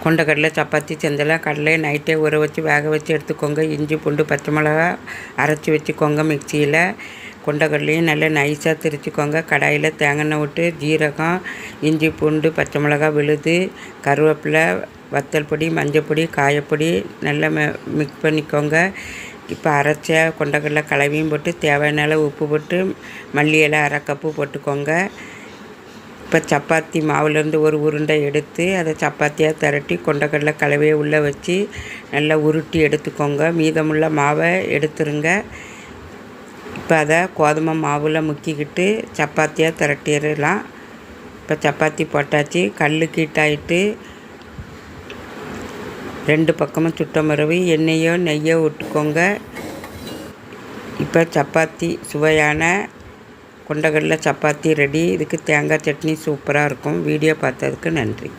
கொண்டக்கடலை சப்பாத்தி செஞ்சலாம். கடலையை நைட்டே ஊற வச்சு வேக வச்சு எடுத்துக்கோங்க. இஞ்சி பூண்டு பச்சை மிளகா அரைச்சி வச்சுக்கோங்க. மிக்சியில் கொண்டக்கடலையும் நல்லா நைஸாக திரிச்சிக்கோங்க. கடாயில் தேங்காய் விட்டு ஜீரகம், இஞ்சி பூண்டு பச்சை மிளகா விழுது, கருவேப்பிலை, வத்தல் பொடி, மஞ்சள் பொடி, காயப்பொடி நல்லா மிக்ஸ் பண்ணிக்கோங்க. இப்போ அரைச்ச கொண்டக்கடலை கலவையும் போட்டு தேவையான அளவு உப்பு போட்டு மல்லி இலை அரை கப்பு போட்டுக்கோங்க. இப்போ சப்பாத்தி மாவுலேருந்து ஒரு உருண்டை எடுத்து அதை சப்பாத்தியாக திரட்டி கொண்டக்கடலை கலவையை உள்ளே வச்சு நல்லா உருட்டி எடுத்துக்கோங்க. மீதமுள்ள மாவை எடுத்துருங்க. இப்போ அதை கோதுமை மாவில் முக்கிக்கிட்டு சப்பாத்தியாக திரட்டிடலாம். இப்போ சப்பாத்தி போட்டாச்சு. கல் கீட்டாயிட்டு 2 பக்கமும் சுட்ட மரவி எண்ணெயோ நெய்யோ விட்டுக்கோங்க. இப்போ சப்பாத்தி சுவையான கொண்டக்கடலை சப்பாத்தி ரெடி. இதுக்கு தேங்காய் சட்னி சூப்பராக இருக்கும். வீடியோ பார்த்ததுக்கு நன்றி.